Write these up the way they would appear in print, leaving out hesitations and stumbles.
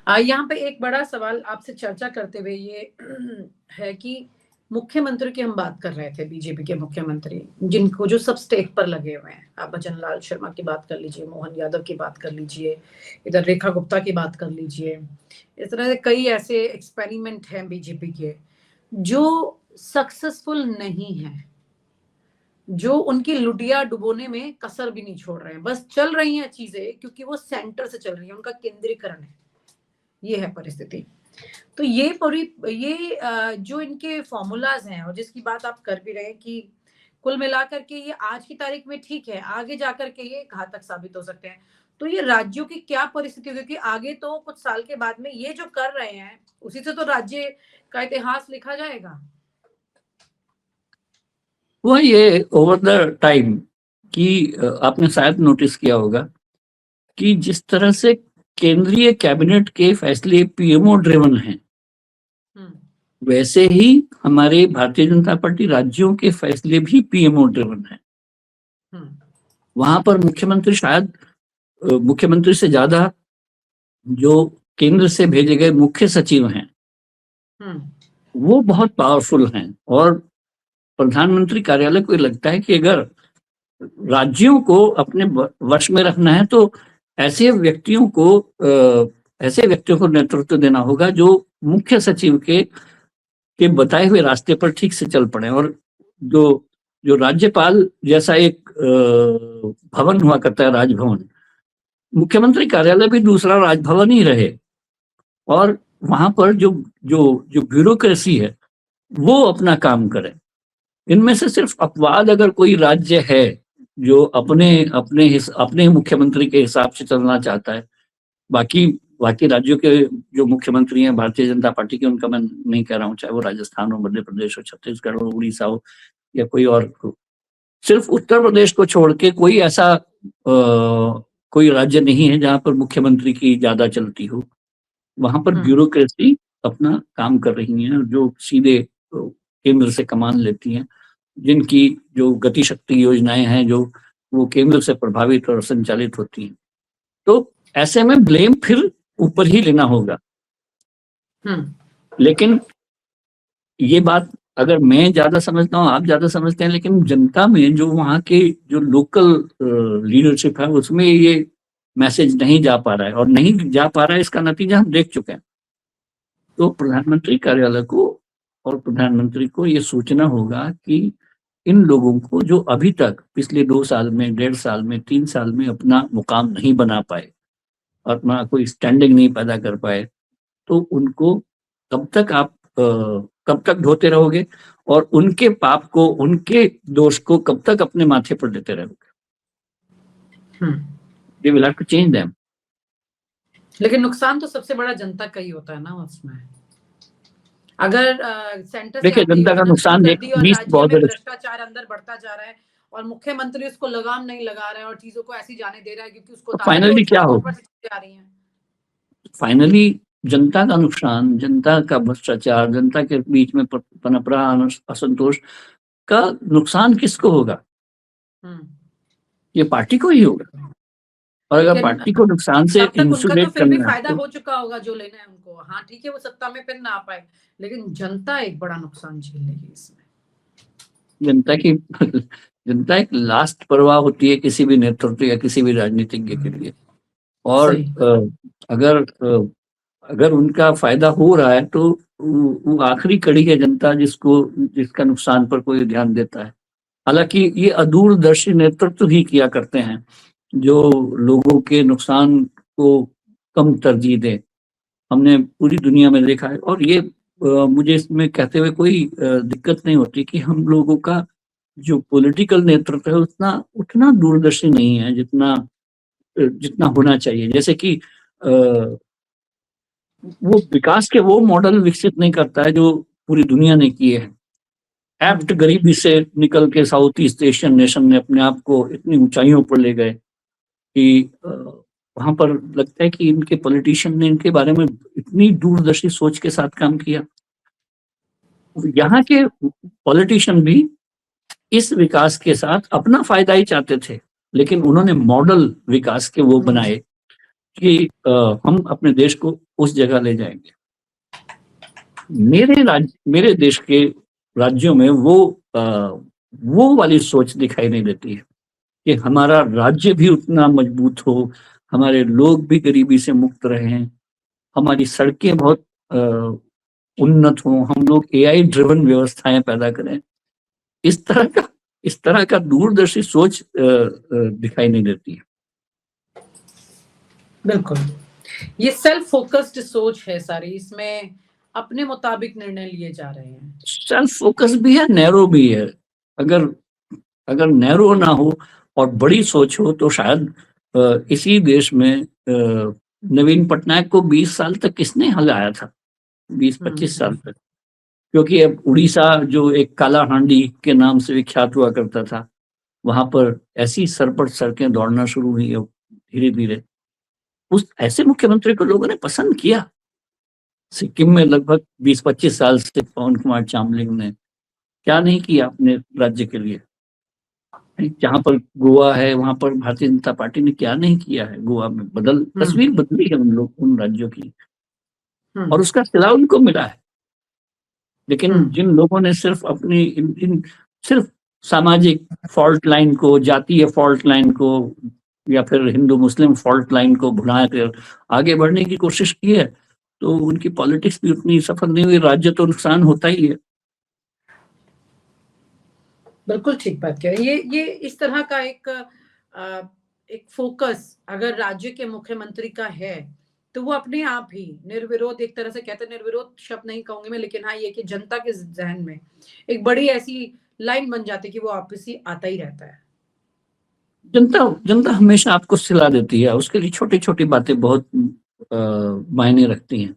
यहाँ पे एक बड़ा सवाल आपसे चर्चा करते हुए ये है कि मुख्यमंत्री की हम बात कर रहे थे, बीजेपी के मुख्यमंत्री जिनको जो सब स्टेक पर लगे हुए हैं। आप भजन लाल शर्मा की बात कर लीजिए, मोहन यादव की बात कर लीजिए, इधर रेखा गुप्ता की बात कर लीजिए। इस तरह से कई ऐसे एक्सपेरिमेंट हैं बीजेपी के जो सक्सेसफुल नहीं है, जो उनकी लुटिया डुबोने में कसर भी नहीं छोड़ रहे हैं। बस चल रही हैं चीजें क्योंकि वो सेंटर से चल रही है, उनका केंद्रीकरण है। ये है परिस्थिति। तो ये जो इनके फॉर्मूलाज हैं और जिसकी बात आप कर भी रहे हैं कि कुल मिलाकर के ये आज की तारीख में ठीक है, आगे जाकर के ये घातक साबित हो सकते हैं। तो ये राज्यों की क्या परिस्थिति होगी, क्योंकि आगे तो कुछ साल के बाद में ये जो कर रहे हैं उसी से तो राज्य का इतिहास लिखा जाएगा। वो ये ओवर द टाइम कि आपने शायद नोटिस किया होगा कि जिस तरह से केंद्रीय कैबिनेट के फैसले पीएमओ ड्रिवन हैं, वैसे ही हमारे भारतीय जनता पार्टी राज्यों के फैसले भी पीएमओ ड्रिवन हैं। वहां पर मुख्यमंत्री शायद मुख्यमंत्री से ज्यादा जो केंद्र से भेजे गए मुख्य सचिव हैं वो बहुत पावरफुल हैं, और प्रधानमंत्री कार्यालय को लगता है कि अगर राज्यों को अपने वश में रखना है तो ऐसे व्यक्तियों को नेतृत्व देना होगा जो मुख्य सचिव के बताए हुए रास्ते पर ठीक से चल पड़े। और जो राज्यपाल जैसा एक भवन हुआ करता है, राजभवन, मुख्यमंत्री कार्यालय भी दूसरा राजभवन ही रहे, और वहां पर जो ब्यूरोक्रेसी है वो अपना काम करे। इनमें से सिर्फ अपवाद अगर कोई राज्य है जो अपने मुख्यमंत्री के हिसाब से चलना चाहता है, बाकी राज्यों के जो मुख्यमंत्री हैं भारतीय जनता पार्टी के, उनका मैं नहीं कह रहा हूँ, चाहे वो राजस्थान हो, मध्य प्रदेश हो, छत्तीसगढ़ हो, उड़ीसा हो या कोई और हो, सिर्फ उत्तर प्रदेश को छोड़ के कोई ऐसा कोई राज्य नहीं है जहां पर मुख्यमंत्री की ज्यादा चलती हो। वहां पर ब्यूरोक्रेसी अपना काम कर रही है, जो सीधे केंद्र से कमान लेती हैं, जिनकी जो गति शक्ति योजनाएं हैं जो वो केंद्र से प्रभावित और संचालित होती हैं। तो ऐसे में ब्लेम फिर ऊपर ही लेना होगा। लेकिन ये बात अगर मैं ज्यादा समझता हूँ, आप ज्यादा समझते हैं, लेकिन जनता में जो वहाँ के जो लोकल लीडरशिप है उसमें ये मैसेज नहीं जा पा रहा है, और नहीं जा पा रहा है इसका नतीजा हम देख चुके हैं। तो प्रधानमंत्री कार्यालय को और प्रधानमंत्री को ये सोचना होगा कि इन लोगों को जो अभी तक पिछले 2 साल में, 1.5 साल में, 3 साल में अपना मुकाम नहीं बना पाए, अपना कोई स्टैंडिंग नहीं पैदा कर पाए, तो उनको कब तक ढोते रहोगे, और उनके पाप को, उनके दोष को कब तक अपने माथे पर लेते रहोगे? They will have to change them. लेकिन नुकसान तो सबसे बड़ा जनता का ही होता है ना उसमें। अगर सेंटर से देखिए, जनता का नुकसान भ्रष्टाचार अंदर बढ़ता जा रहा है और मुख्यमंत्री उसको लगाम नहीं लगा रहा है और चीजों को ऐसी जाने दे रहा है क्योंकि उसको फाइनली क्या होगा? फाइनली जनता का नुकसान, जनता का भ्रष्टाचार, जनता के बीच में पनप रहा असंतोष का नुकसान किसको होगा? ये पार्टी को ही होगा। और अगर पार्टी को नुकसान से इंसुलेट करना है, फायदा हो चुका होगा जो लेना है उनको। हाँ ठीक है, वो सत्ता में फिर ना आ पाए, लेकिन जनता एक बड़ा नुकसान झेलेगी इसमें। जनता एक लास्ट परवाह होती है किसी भी नेतृत्व या किसी भी राजनीतिज्ञ के लिए। और अगर उनका फायदा हो रहा है तो वो आखिरी कड़ी है जनता जिसका नुकसान पर कोई ध्यान देता है। हालांकि ये अदूरदर्शी नेतृत्व ही किया करते हैं जो लोगों के नुकसान को कम तरजीह दे। हमने पूरी दुनिया में देखा है, और ये मुझे इसमें कहते हुए कोई दिक्कत नहीं होती कि हम लोगों का जो पॉलिटिकल नेतृत्व है उतना दूरदर्शी नहीं है जितना होना चाहिए। जैसे कि वो विकास के वो मॉडल विकसित नहीं करता है जो पूरी दुनिया ने किए हैं। एप्ट गरीबी से निकल के साउथ ईस्ट एशियन नेशन ने अपने आप को इतनी ऊंचाइयों पर ले गए कि वहां पर लगता है कि इनके पॉलिटिशियन ने इनके बारे में इतनी दूरदर्शी सोच के साथ काम किया। यहाँ के पॉलिटिशियन भी इस विकास के साथ अपना फायदा ही चाहते थे, लेकिन उन्होंने मॉडल विकास के वो बनाए कि हम अपने देश को उस जगह ले जाएंगे। मेरे देश के राज्यों में वो वाली सोच दिखाई नहीं देती है कि हमारा राज्य भी उतना मजबूत हो, हमारे लोग भी गरीबी से मुक्त रहें, हमारी सड़कें बहुत उन्नत हों, हम लोग एआई ड्रिवन व्यवस्थाएं पैदा करें। इस तरह का दूरदर्शी सोच दिखाई नहीं देती है। बिल्कुल, ये सेल्फ फोकस्ड सोच है सारी, इसमें अपने मुताबिक निर्णय लिए जा रहे हैं। सेल्फ फोकस भी है, नैरो भी है। अगर नैरो ना हो और बड़ी सोच हो तो शायद इसी देश में नवीन पटनायक को 20 साल तक किसने हिलाया था, 20-25 साल तक, क्योंकि अब उड़ीसा जो एक काला हांडी के नाम से विख्यात हुआ करता था, वहां पर ऐसी सरपट सड़कें दौड़ना शुरू हुई है धीरे धीरे। उस ऐसे मुख्यमंत्री को लोगों ने पसंद किया। सिक्किम में लगभग 20-25 साल से पवन कुमार चामलिंग ने क्या नहीं किया अपने राज्य के लिए। जहां पर गोवा है वहां पर भारतीय जनता पार्टी ने क्या नहीं किया है। गोवा में तस्वीर बदली है उन राज्यों की, और उसका सिला उनको मिला है। लेकिन जिन लोगों ने सिर्फ अपनी सिर्फ सामाजिक फॉल्ट लाइन को, जातीय फॉल्ट लाइन को, या फिर हिंदू मुस्लिम फॉल्ट लाइन को भुला कर आगे बढ़ने की कोशिश की है, तो उनकी पॉलिटिक्स भी उतनी सफल नहीं हुई। राज्य तो नुकसान होता ही है। बिल्कुल ठीक बात कह रहे हैं। ये इस तरह का एक फोकस अगर राज्य के मुख्यमंत्री का है तो वो अपने आप ही निर्विरोध, एक तरह से कहते हैं, निर्विरोध शब्द नहीं कहूंगी मैं, लेकिन हाँ, ये कि जनता के जहन में एक बड़ी ऐसी लाइन बन जाती है कि वो वापस ही आता ही रहता है। जनता हमेशा आपको सिला देती है, उसके लिए छोटी छोटी बातें बहुत मायने रखती हैं।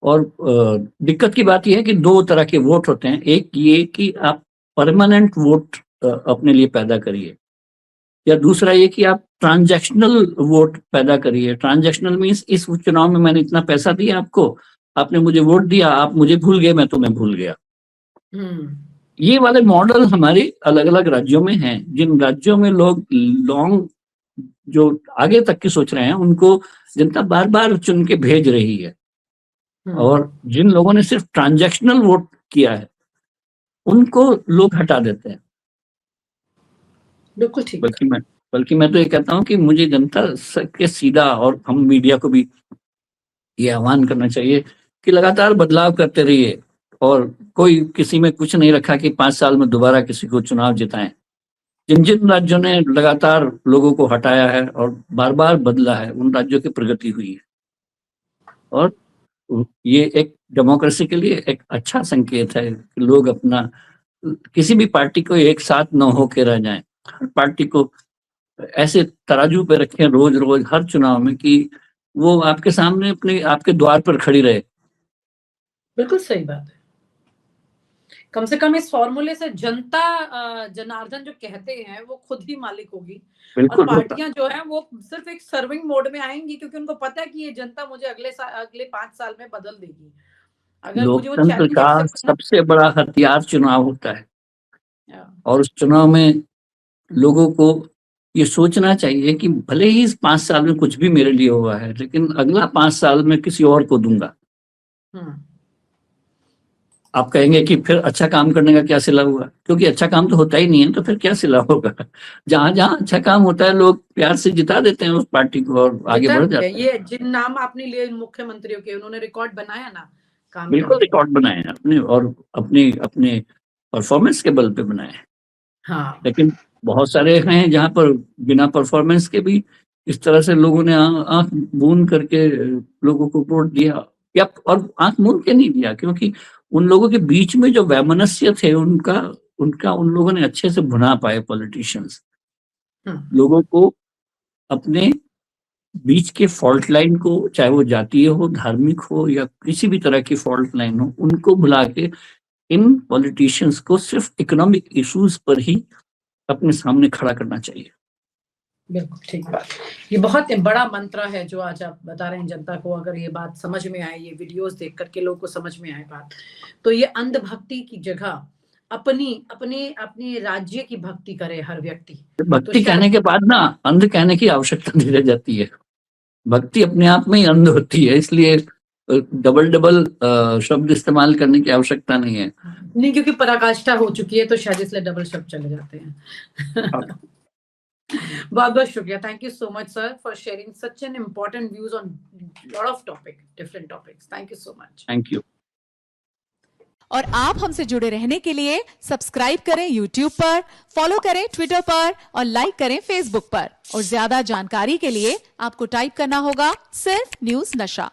और दिक्कत की बात यह है कि दो तरह के वोट होते हैं। एक ये कि आप परमानेंट वोट अपने लिए पैदा करिए, या दूसरा ये कि आप ट्रांजैक्शनल वोट पैदा करिए। ट्रांजैक्शनल मीन्स इस चुनाव में मैंने इतना पैसा दिया आपको, आपने मुझे वोट दिया, आप मुझे भूल गए, मैं तुम्हें भूल गया। ये वाले मॉडल हमारे अलग अलग राज्यों में हैं। जिन राज्यों में लोग लॉन्ग जो आगे तक की सोच रहे हैं उनको जनता बार बार चुन के भेज रही है, और जिन लोगों ने सिर्फ ट्रांजैक्शनल वोट किया है उनको लोग हटा देते हैं। बिल्कुल ठीक। बल्कि मैं तो ये कहता हूँ कि मुझे जनता के सीधा, और हम मीडिया को भी ये आह्वान करना चाहिए कि लगातार बदलाव करते रहिए, और कोई किसी में कुछ नहीं रखा कि 5 साल में दोबारा किसी को चुनाव जिताएं। जिन जिन राज्यों ने लगातार लोगों को हटाया है और बार बार बदला है, उन राज्यों की प्रगति हुई है, और ये एक डेमोक्रेसी के लिए एक अच्छा संकेत है कि लोग अपना, किसी भी पार्टी को एक साथ न होके रह जाएं। हर पार्टी को ऐसे तराजू पे रखें रोज रोज हर चुनाव में कि वो आपके सामने अपने आपके द्वार पर खड़ी रहे। बिल्कुल सही बात है। कम से कम इस फॉर्मूले से जनता, जनार्दन जो कहते हैं वो खुद ही मालिक होगी, और पार्टियां जो है वो सिर्फ एक सर्विंग मोड में आएंगी, क्योंकि उनको पता है कि ये जनता मुझे अगले 5 साल में बदल देगी। अगर मुझे वो लोकतंत्र का सबसे बड़ा हथियार चुनाव होता है, और उस चुनाव में लोगों को ये सोचना चाहिए कि भले ही इस 5 साल में कुछ भी मेरे लिए हुआ है, लेकिन अगला 5 साल में किसी और को दूंगा। आप कहेंगे कि फिर अच्छा काम करने का क्या सिला हुआ, क्योंकि अच्छा काम तो होता ही नहीं है, तो फिर क्या सिला होगा। जहां जहां अच्छा काम होता है लोग प्यार से जिता देते हैं उस पार्टी को और आगे बढ़ जाते हैं। ये जिन नाम आपने लिए मुख्यमंत्रियों के, उन्होंने रिकॉर्ड बनाया ना काम, बिल्कुल रिकॉर्ड बनाए अपने, और अपने परफॉर्मेंस के बल पे बनाए। हाँ। लेकिन बहुत सारे हैं जहां पर बिना परफॉर्मेंस के भी इस तरह से लोगों ने आंख मूंद करके लोगों को वोट दिया, या और आंख मूंद के नहीं दिया, क्योंकि उन लोगों के बीच में जो वैमनस्य थे उनका उन लोगों ने अच्छे से भुना पाए। पॉलिटिशियंस लोगों को अपने बीच के फॉल्ट लाइन को, चाहे वो जातीय हो, धार्मिक हो, या किसी भी तरह की फॉल्ट लाइन हो, उनको भुला के इन पॉलिटिशियंस को सिर्फ इकोनॉमिक इश्यूज पर ही अपने सामने खड़ा करना चाहिए। बिल्कुल ठीक बात। ये बहुत बड़ा मंत्र है जो आज आप बता रहे हैं जनता को। अगर ये बात समझ में आए, ये वीडियोस देख करके लोगों को समझ में आए बात, तो ये अंधभक्ति की जगह अपने राज्य की भक्ति करे हर व्यक्ति। भक्ति कहने के बाद ना अंध कहने की आवश्यकता नहीं रह जाती है। भक्ति अपने आप में ही अंध होती है, इसलिए डबल डबल शब्द इस्तेमाल करने की आवश्यकता नहीं है। नहीं, क्योंकि पराकाष्ठा हो चुकी है तो शायद इसलिए डबल शब्द चले जाते हैं। बहुत बहुत शुक्रिया, thank you so much sir for sharing such an important views on lot of topic, different topics. Thank you so much. Thank you. और आप हमसे जुड़े रहने के लिए सब्सक्राइब करें YouTube पर, फॉलो करें Twitter पर और लाइक करें Facebook पर। और ज्यादा जानकारी के लिए आपको टाइप करना होगा सिर्फ न्यूज़ नशा।